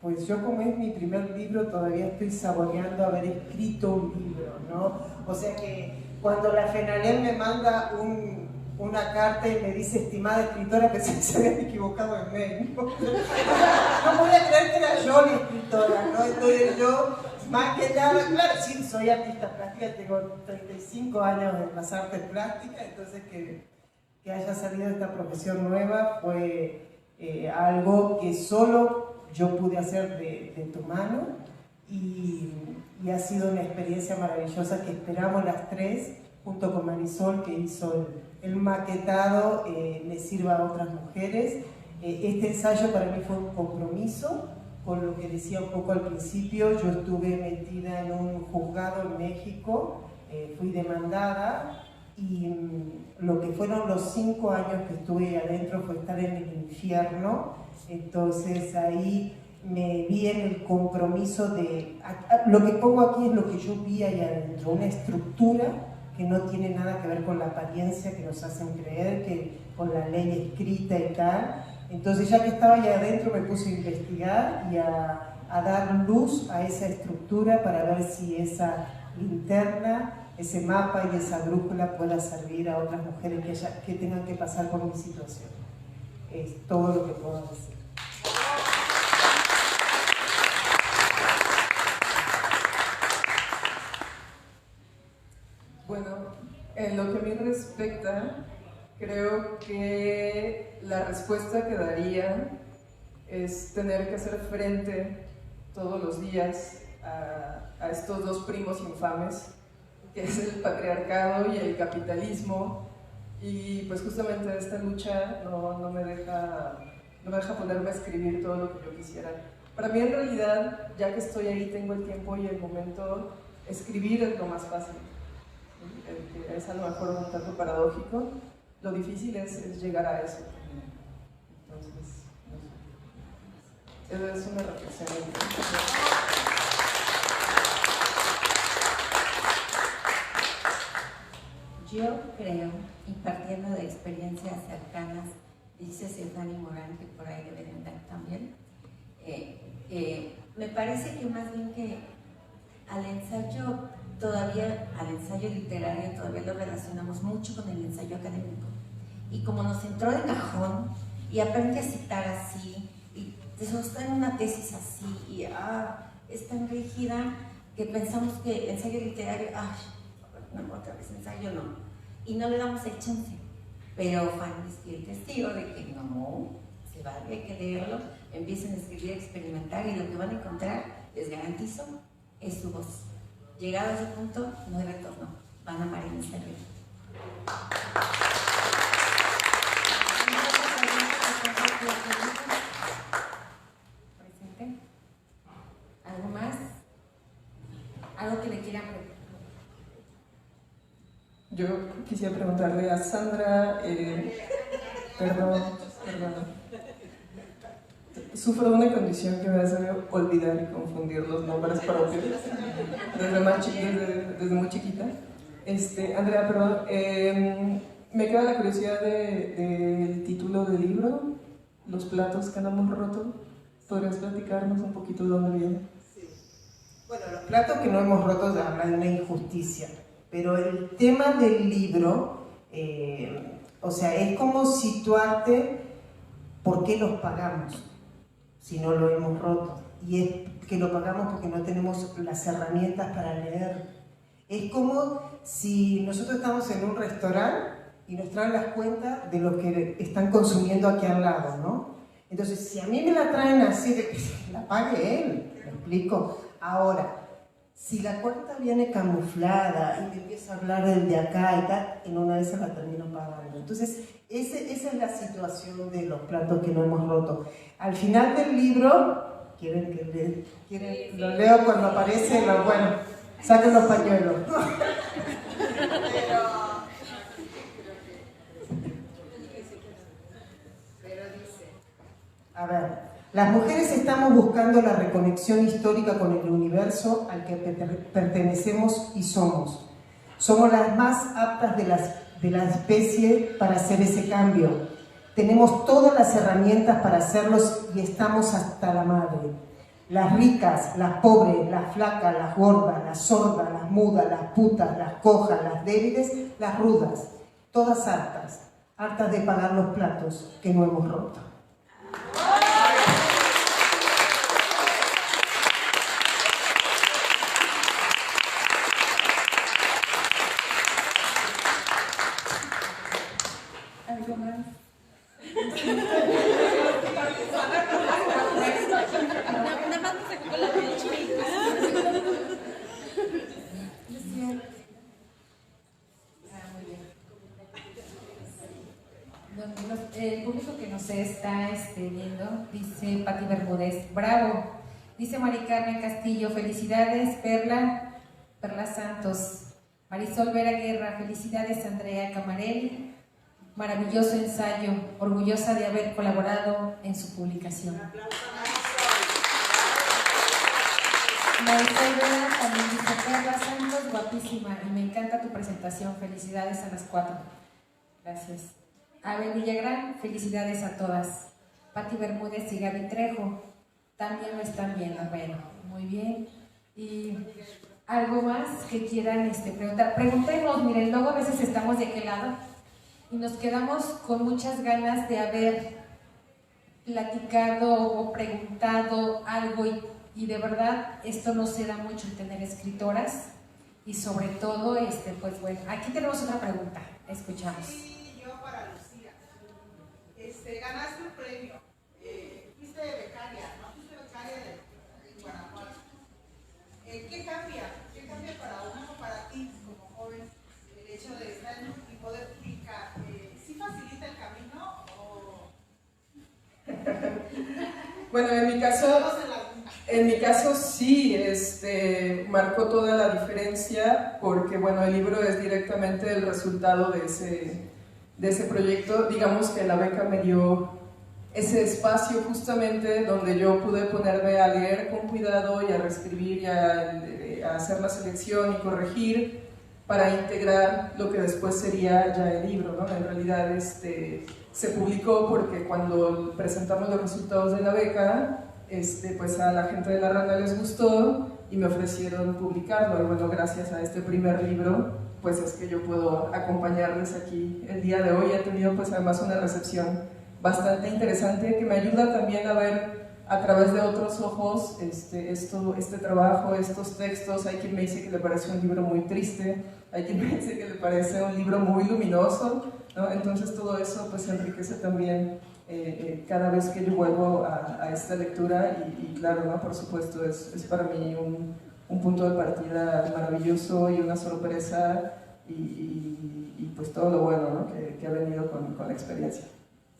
[SPEAKER 2] pues yo, como es mi primer libro, todavía estoy saboreando haber escrito un libro, ¿no? O sea que cuando la Fenalem me manda una carta y me dice estimada escritora, pensé que se habían equivocado en mail, ¿no? No voy a creer que era yo la escritora, ¿no? Entonces yo Maquetado, claro, sí, soy artista plástica, tengo 35 años en las artes plásticas, entonces que haya salido esta profesión nueva fue algo que solo yo pude hacer de tu mano y ha sido una experiencia maravillosa que esperamos las tres, junto con Marisol, que hizo el maquetado, le sirva a otras mujeres. Este ensayo para mí fue un compromiso, con lo que decía un poco al principio. Yo estuve metida en un juzgado en México, fui demandada y lo que fueron los 5 años que estuve adentro fue estar en el infierno. Entonces ahí me vi en el compromiso de... Lo que pongo aquí es lo que yo vi ahí adentro, una estructura que no tiene nada que ver con la apariencia que nos hacen creer, que con la ley escrita y tal. Entonces, ya que estaba ahí adentro, me puse a investigar y a dar luz a esa estructura para ver si esa linterna, ese mapa y esa brújula pueda servir a otras mujeres que tengan que pasar por mi situación. Es todo lo que puedo decir.
[SPEAKER 3] Bueno, en lo que a mí respecta, creo que la respuesta que daría es tener que hacer frente todos los días a estos dos primos infames, que es el patriarcado y el capitalismo, y pues justamente esta lucha no me deja ponerme a escribir todo lo que yo quisiera. Para mí en realidad, ya que estoy ahí, tengo el tiempo y el momento, escribir es lo más fácil. Es a lo mejor un tanto paradójico, lo difícil es llegar a eso. Entonces, no sé. Eso es una reflexión.
[SPEAKER 4] Yo creo, y partiendo de experiencias cercanas, dice Silvani Morán, que por ahí debe de andar también, me parece que más bien que al ensayo literario todavía lo relacionamos mucho con el ensayo académico. Y como nos entró de cajón, y aprende a citar así, y te sostiene una tesis así, y es tan rígida que pensamos que ensayo literario, no, otra vez ensayo no. Y no le damos el chance. Pero Fanny es el testigo de que no, se vale, hay que leerlo, empiecen a escribir, a experimentar, y lo que van a encontrar, les garantizo, es su voz. Llegado a ese punto, no hay retorno. Van a amar en esta vida. ¿Presente? ¿Algo más? ¿Algo que le quieran preguntar?
[SPEAKER 3] Yo quisiera preguntarle a Sandra, perdón, sufro de una condición que me hace olvidar y confundir los nombres propios desde muy chiquita. Andrea, perdón, me queda la curiosidad del título del libro, Los platos que no hemos roto. ¿Podrías platicarnos un poquito de dónde viene?
[SPEAKER 2] Sí. Bueno, los platos que no hemos roto habla de una injusticia, pero el tema del libro, o sea, es como situarte por qué los pagamos si no lo hemos roto, y es que lo pagamos porque no tenemos las herramientas para leer. Es como si nosotros estamos en un restaurante y nos traen las cuentas de lo que están consumiendo aquí al lado, ¿no? Entonces, si a mí me la traen así, de que la pague él, ¿me explico? Ahora, si la cuenta viene camuflada y me empieza a hablar del de acá y tal, en una de esas la termino pagando. Entonces, esa es la situación de los platos que no hemos roto. Al final del libro, ¿quieren que lo leo cuando aparece? Bueno, saquen los pañuelos. Pero dice, a ver, las mujeres estamos buscando la reconexión histórica con el universo al que pertenecemos y somos. Somos las más aptas de la especie para hacer ese cambio. Tenemos todas las herramientas para hacerlos y estamos hasta la madre. Las ricas, las pobres, las flacas, las gordas, las sordas, las mudas, las putas, las cojas, las débiles, las rudas. Todas hartas de pagar los platos que no hemos roto.
[SPEAKER 1] viendo. Dice Pati Bermúdez, bravo. Dice Mari Carmen Castillo, felicidades Perla Santos. Marisol Vera Guerra, felicidades Andrea Camarelli. Maravilloso ensayo, orgullosa de haber colaborado en su publicación. Marisol Vera también dice, Perla Santos, guapísima, y me encanta tu presentación, felicidades a las 4. Gracias. Abel Villagrán, felicidades a todas. Pati Bermúdez y Gaby Trejo, también lo están viendo, bueno, muy bien. Y algo más que quieran preguntar. Preguntemos, miren, luego a veces estamos de aquel lado y nos quedamos con muchas ganas de haber platicado o preguntado algo y de verdad esto no se da mucho en tener escritoras y sobre todo, pues bueno, aquí tenemos otra pregunta, escuchamos.
[SPEAKER 6] Sí, yo para Lucía. Ganaste un premio, fuiste becaria, ¿no? Fuiste becaria de Guanajuato. ¿Qué cambia? ¿Qué cambia para uno, para ti como joven, el hecho de estar y poder publicar? ¿Sí facilita el camino o...?
[SPEAKER 3] Bueno, en mi caso sí, marcó toda la diferencia porque, bueno, el libro es directamente el resultado de ese proyecto. Digamos que la beca me dio ese espacio justamente donde yo pude ponerme a leer con cuidado y a reescribir y a hacer la selección y corregir para integrar lo que después sería ya el libro, ¿no? En realidad se publicó porque cuando presentamos los resultados de la beca, pues a la gente de La Rana les gustó y me ofrecieron publicarlo. Y bueno, gracias a este primer libro, pues es que yo puedo acompañarles aquí el día de hoy. He tenido pues además una recepción bastante interesante que me ayuda también a ver a través de otros ojos este trabajo, estos textos. Hay quien me dice que le parece un libro muy triste, hay quien me dice que le parece un libro muy luminoso, ¿no? Entonces todo eso pues enriquece también cada vez que yo vuelvo a esta lectura y claro, ¿no? Por supuesto es para mí un punto de partida maravilloso y una sorpresa y pues todo lo bueno, ¿no? que ha venido con la experiencia.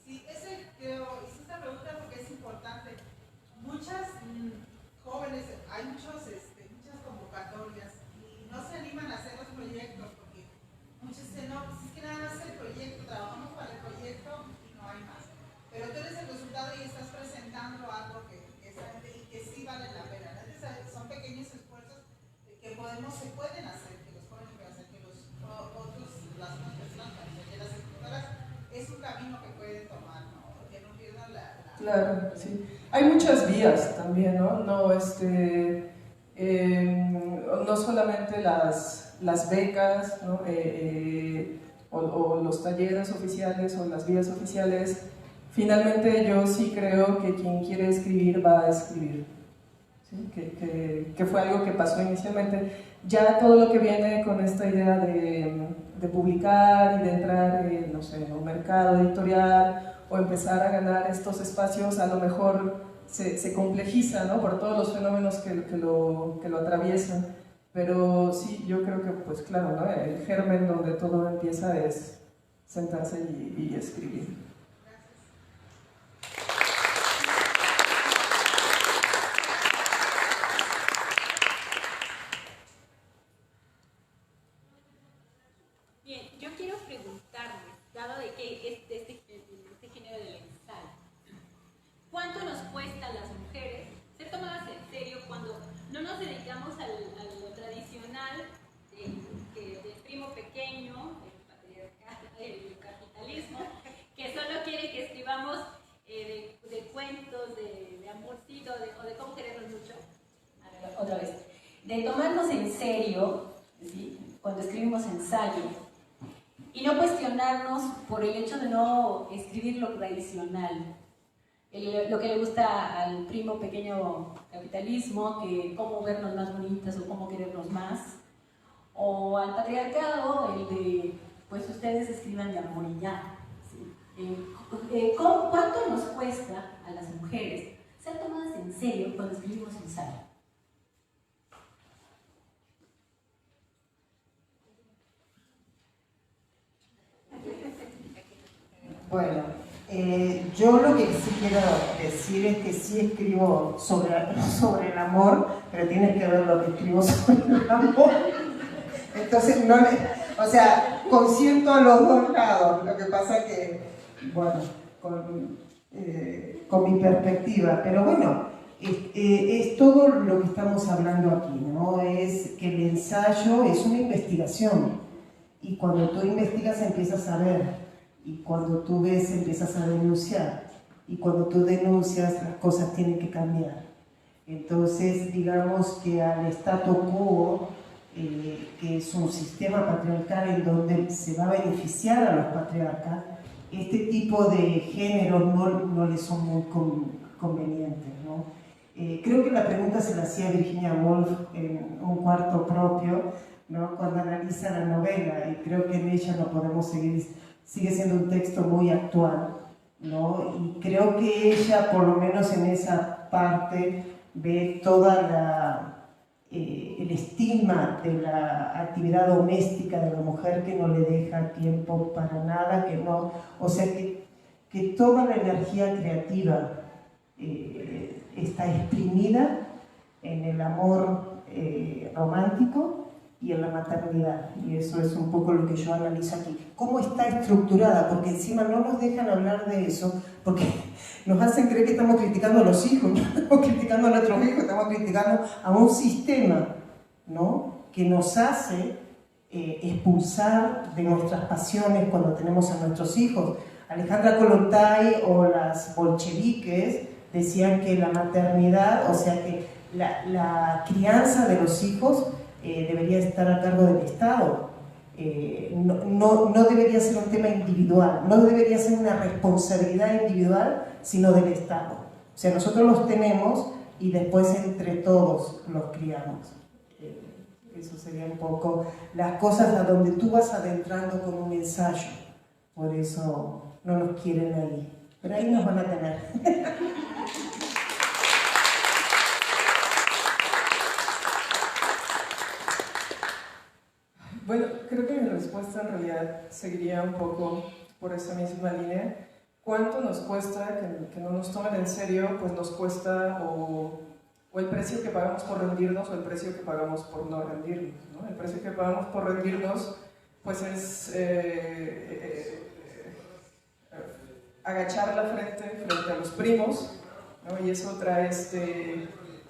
[SPEAKER 6] Sí, hice esta pregunta porque es importante. Muchas jóvenes, hay muchas convocatorias y no se animan a hacer los proyectos porque muchos dicen, no, pues es que nada más el proyecto, trabajamos para el proyecto y no hay más. Pero tú eres el resultado y estás presentando algo que sí vale la pena. Entonces, son pequeños esfuerzos que se pueden hacer, que los jóvenes pueden hacer, que las otras personas, las escritoras, es un camino que pueden tomar, ¿no? Que no pierdan
[SPEAKER 3] Claro, sí. Hay muchas vías también, ¿no? No solamente las becas, ¿no? O los talleres oficiales o las vías oficiales. Finalmente yo sí creo que quien quiere escribir va a escribir, ¿sí? Que fue algo que pasó inicialmente. Ya todo lo que viene con esta idea de publicar y de entrar no sé, en un mercado editorial o empezar a ganar estos espacios, a lo mejor se complejiza, ¿no? Por todos los fenómenos que lo atraviesan. Pero sí, yo creo que, pues claro, ¿no? El germen donde todo empieza es sentarse y escribir.
[SPEAKER 7] Bien, yo quiero preguntarles, dado de que este género del ensayo, ¿cuánto nos cuesta a las mujeres ser tomadas en serio cuando no nos dedicamos a lo tradicional del primo pequeño, el capitalismo, que solo quiere que escribamos de cuentos, de amorcito, o de cómo querernos mucho? A ver, otra vez. De tomarnos en serio, ¿sí? Cuando escribimos ensayo, y no cuestionarnos por el hecho de no escribir lo tradicional, lo que le gusta al primo pequeño capitalismo, que cómo vernos más bonitas o cómo querernos más, o al patriarcado, el de, pues ustedes escriban de amor y ya, ¿sí? ¿Cuánto nos cuesta a las mujeres ser tomadas en serio cuando escribimos ensayo?
[SPEAKER 2] Bueno, Yo lo que sí quiero decir es que sí escribo sobre el amor, pero tienes que ver lo que escribo sobre el amor. Entonces, o sea, consiento a los dos lados. Lo que pasa que, bueno, con mi perspectiva. Pero bueno, es todo lo que estamos hablando aquí, ¿no? Es que el ensayo es una investigación. Y cuando tú investigas empiezas a ver. Y cuando tú ves, empiezas a denunciar. Y cuando tú denuncias, las cosas tienen que cambiar. Entonces, digamos que al statu quo, que es un sistema patriarcal en donde se va a beneficiar a los patriarcas, este tipo de géneros no les son muy convenientes, ¿no? Creo que la pregunta se la hacía Virginia Woolf en Un cuarto propio, ¿no? Cuando analiza la novela, y creo que en ella no podemos sigue siendo un texto muy actual, ¿no? Y creo que ella, por lo menos en esa parte, ve toda el estigma de la actividad doméstica de la mujer, que no le deja tiempo para nada, o sea que toda la energía creativa está exprimida en el amor romántico y en la maternidad, y eso es un poco lo que yo analizo aquí. ¿Cómo está estructurada? Porque encima no nos dejan hablar de eso, porque nos hacen creer que estamos criticando a los hijos, no estamos criticando a nuestros hijos, estamos criticando a un sistema, ¿no?, que nos hace expulsar de nuestras pasiones cuando tenemos a nuestros hijos. Alejandra Kollontai o las bolcheviques decían que la maternidad, o sea que la crianza de los hijos debería estar a cargo del Estado. No debería ser un tema individual, no debería ser una responsabilidad individual, sino del Estado. O sea, nosotros los tenemos y después entre todos los criamos. Eso sería un poco las cosas a donde tú vas adentrando con un ensayo. Por eso no nos quieren ahí, pero ahí nos van a tener.
[SPEAKER 3] Bueno, creo que mi respuesta en realidad seguiría un poco por esa misma línea. ¿Cuánto nos cuesta que no nos tomen en serio? Pues nos cuesta o el precio que pagamos por rendirnos o el precio que pagamos por no rendirnos, ¿no? El precio que pagamos por rendirnos pues es agachar la frente a los primos, ¿no? Y eso trae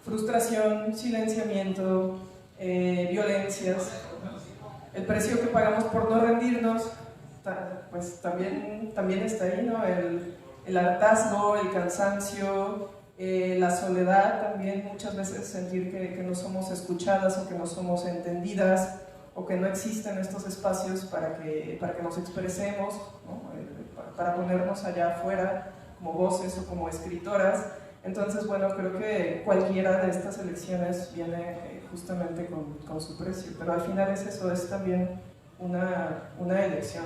[SPEAKER 3] frustración, silenciamiento, violencias, ¿no? El precio que pagamos por no rendirnos, pues también está ahí, ¿no? El hartazgo, el cansancio, la soledad también, muchas veces sentir que no somos escuchadas o que no somos entendidas o que no existen estos espacios para que nos expresemos, ¿no? Para ponernos allá afuera como voces o como escritoras. Entonces, bueno, creo que cualquiera de estas elecciones viene justamente con su precio, pero al final es eso, es también una elección.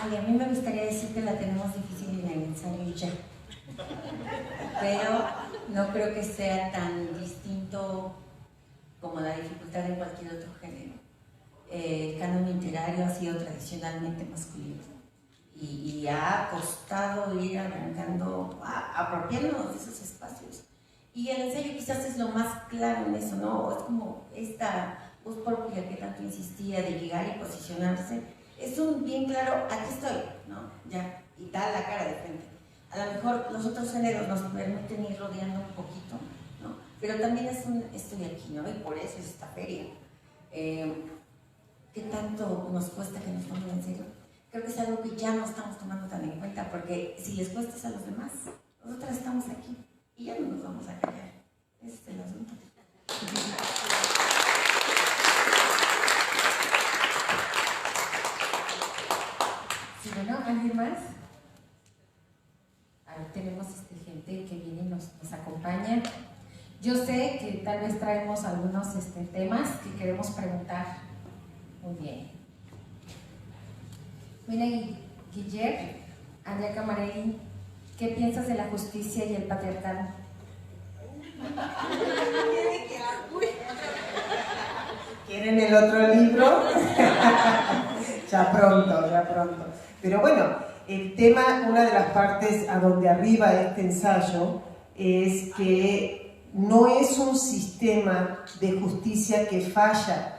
[SPEAKER 4] Ay, a mí me gustaría decir que la tenemos difícil en el ensayo y ya, pero no creo que sea tan distinto como la dificultad en cualquier otro género. El canon literario ha sido tradicionalmente masculino y ha costado ir arrancando, apropiándonos de esos espacios. Y el ensayo quizás es lo más claro en eso, ¿no? Es como esta voz propia que tanto insistía de llegar y posicionarse. Es un bien claro, aquí estoy, ¿no? Ya, y da la cara de frente. A lo mejor los otros géneros nos permiten ir rodeando un poquito, ¿no? Pero también es un estoy aquí, ¿no? Y por eso es esta feria. ¿Qué tanto nos cuesta que nos tomen en serio? Creo que es algo que ya no estamos tomando tan en cuenta, porque si les cuesta es a los demás, nosotras estamos aquí y ya no nos vamos a callar. Ese es el asunto.
[SPEAKER 1] Sí, bueno, ¿alguien más? Ahí tenemos gente que viene y nos acompaña. Yo sé que tal vez traemos algunos temas que queremos preguntar. Muy bien. Mira, Guillermo, Andrea Camarelli, ¿qué piensas de la justicia y el
[SPEAKER 2] ¿Quieren el otro libro? Ya pronto, ya pronto. Pero bueno, el tema, una de las partes a donde arriba este ensayo es que no es un sistema de justicia que falla,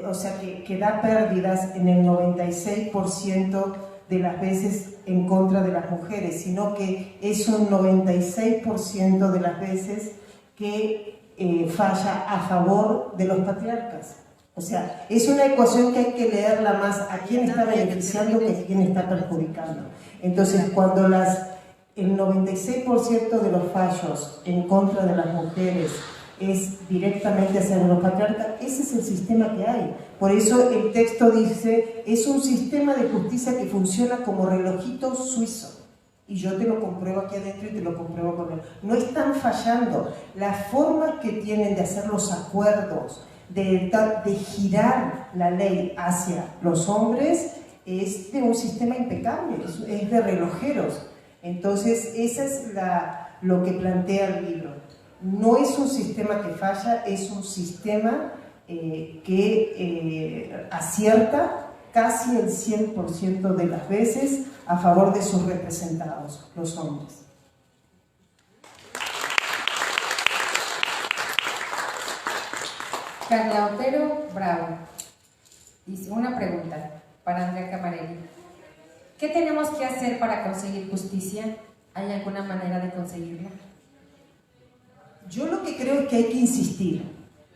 [SPEAKER 2] o sea, que da pérdidas en el 96% de las veces en contra de las mujeres, sino que es un 96% de las veces que falla a favor de los patriarcas. O sea, es una ecuación que hay que leerla más a quién está beneficiando que a quién está perjudicando. Entonces, cuando el 96% de los fallos en contra de las mujeres es directamente hacia los patriarcas, ese es el sistema que hay. Por eso el texto dice, es un sistema de justicia que funciona como relojito suizo. Y yo te lo compruebo aquí adentro y te lo compruebo con él. No están fallando. Las formas que tienen de hacer los acuerdos, de girar la ley hacia los hombres, es de un sistema impecable, es de relojeros. Entonces, esa es lo que plantea el libro. No es un sistema que falla, es un sistema que acierta casi el 100% de las veces a favor de sus representados, los hombres.
[SPEAKER 1] Carla Otero Bravo dice una pregunta para Andrea Camarelli. ¿Qué tenemos que hacer para conseguir justicia? ¿Hay alguna manera de conseguirla?
[SPEAKER 2] Yo lo que creo es que hay que insistir,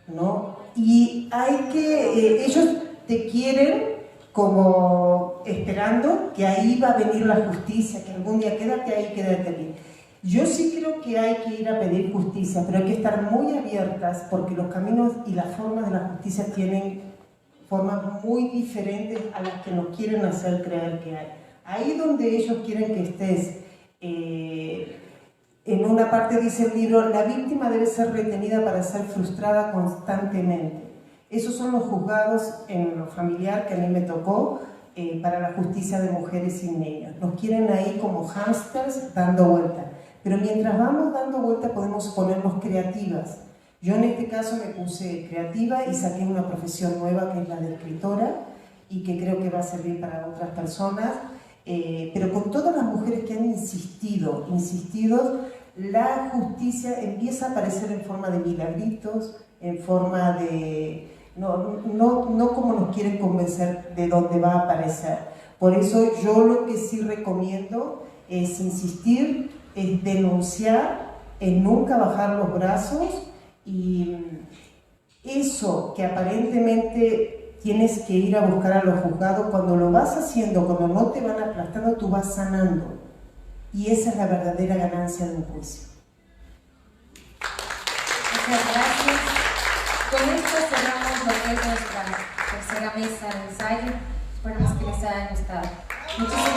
[SPEAKER 2] ¿no? Y hay que... ellos te quieren como esperando que ahí va a venir la justicia, que algún día quédate ahí, quédate ahí. Yo sí creo que hay que ir a pedir justicia, pero hay que estar muy abiertas porque los caminos y las formas de la justicia tienen formas muy diferentes a las que nos quieren hacer creer que hay. Ahí donde ellos quieren que estés, en una parte dice el libro, la víctima debe ser retenida para ser frustrada constantemente. Esos son los juzgados en lo familiar que a mí me tocó para la justicia de mujeres y niños. Nos quieren ahí como hámsters dando vuelta. Pero mientras vamos dando vuelta podemos ponernos creativas. Yo en este caso me puse creativa y saqué una profesión nueva que es la de escritora y que creo que va a servir para otras personas. Pero con todas las mujeres que han insistido, la justicia empieza a aparecer en forma de milagritos, en forma de... No como nos quieren convencer de dónde va a aparecer. Por eso yo lo que sí recomiendo es insistir, es denunciar, es nunca bajar los brazos y eso que aparentemente tienes que ir a buscar a los juzgados, cuando lo vas haciendo, cuando no te van aplastando, tú vas sanando. Y esa es la verdadera ganancia de un juicio.
[SPEAKER 1] Muchas gracias. Con esto cerramos lo que es nuestra tercera mesa de ensayo. Esperemos que les haya gustado. Muchísimas